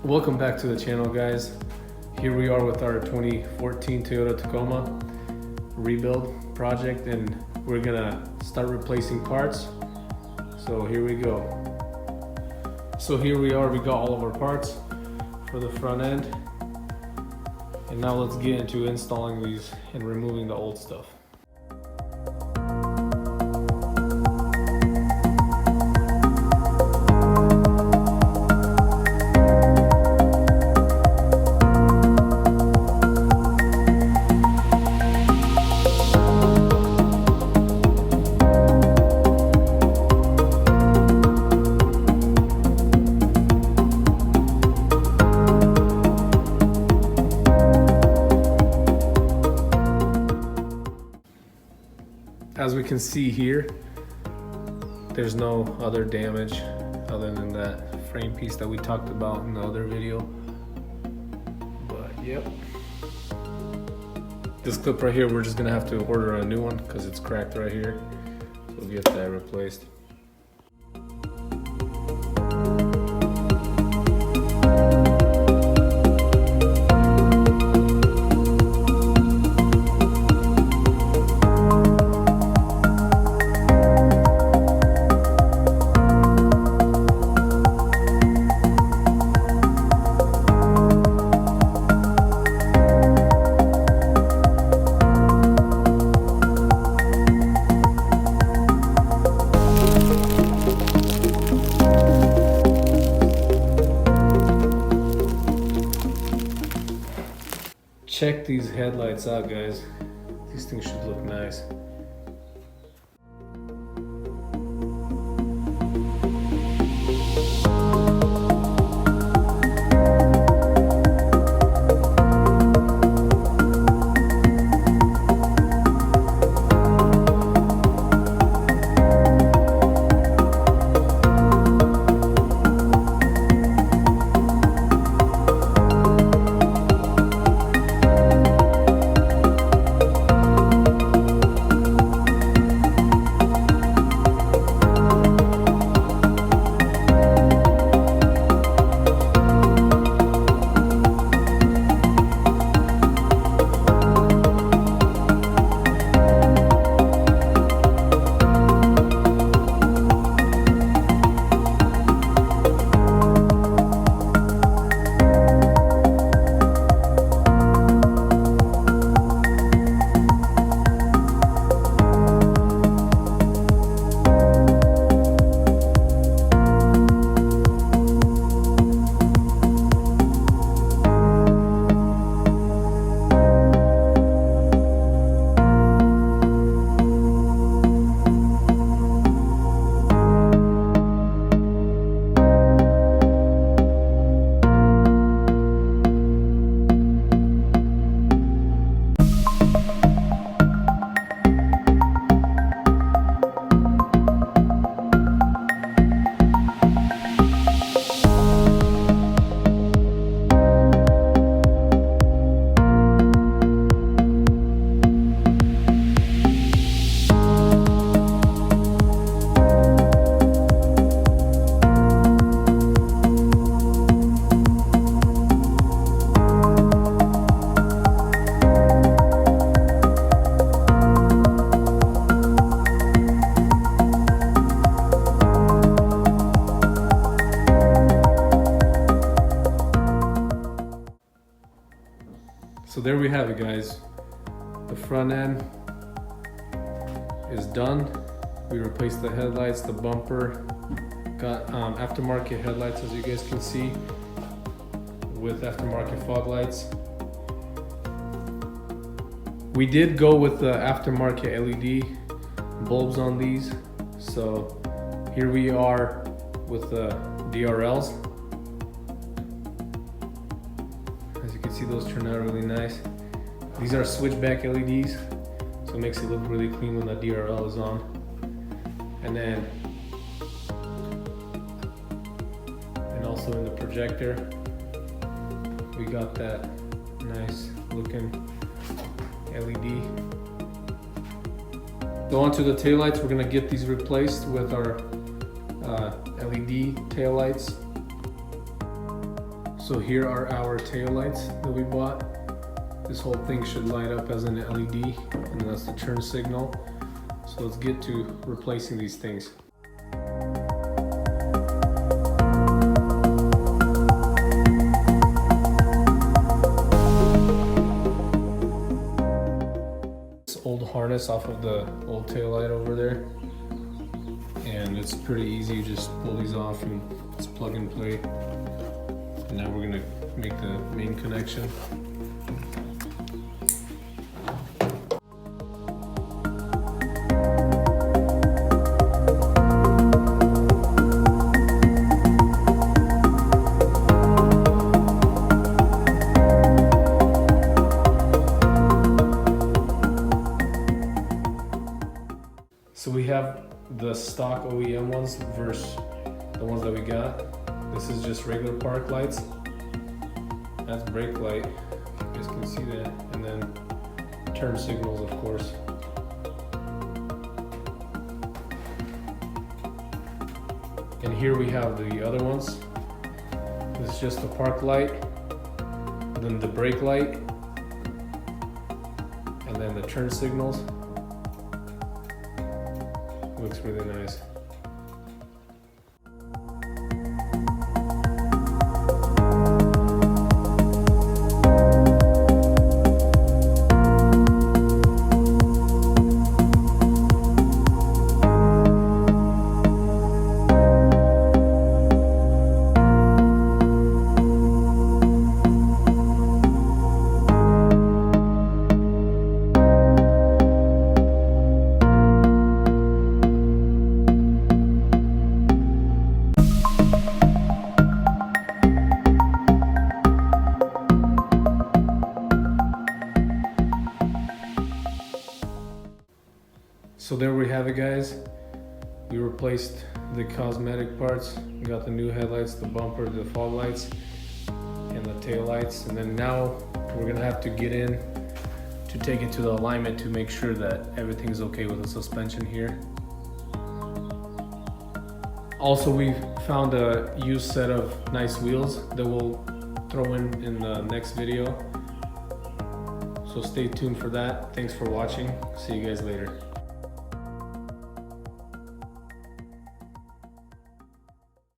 Welcome back to the channel, guys. Here we are with our 2014 Toyota Tacoma rebuild project, and we're gonna start replacing parts. So here we go. So here we are, we got all of our parts for the front end. And now let's get into installing these and removing the old stuff. As we can see here, there's no other damage other than that frame piece that we talked about in the other video. But yep, this clip right here, we're just gonna have to order a new one because it's cracked right here. So we'll get that replaced. Check these headlights out, guys. These things should look nice. So there we have it, guys. The front end is done. We replaced the headlights, the bumper, got aftermarket headlights, as you guys can see, with aftermarket fog lights. We did go with the aftermarket LED bulbs on these. So here we are with the DRLs. As you can see, those turn out really nice. These are switchback LEDs, so it makes it look really clean when the DRL is on. And then, and also in the projector, we got that nice looking LED. So onto the taillights, we're gonna get these replaced with our LED taillights. So here are our tail lights that we bought. This whole thing should light up as an LED, and that's the turn signal. So let's get to replacing these things. This old harness off of the old tail light over there, and it's pretty easy. You just pull these off and it's plug and play. And now we're gonna make the main connection. So we have the stock OEM ones versus the ones that we got. This is just regular park lights. That's brake light, you guys can see that. And then turn signals, of course. And here we have the other ones. This is just the park light, then the brake light, and then the turn signals. Looks really nice. So there we have it, guys. We replaced the cosmetic parts, we got the new headlights, the bumper, the fog lights, and the tail lights. And then now we're gonna have to get in to take it to the alignment to make sure that everything's okay with the suspension here. Also, we found a used set of nice wheels that we'll throw in the next video. So stay tuned for that. Thanks for watching. See you guys later.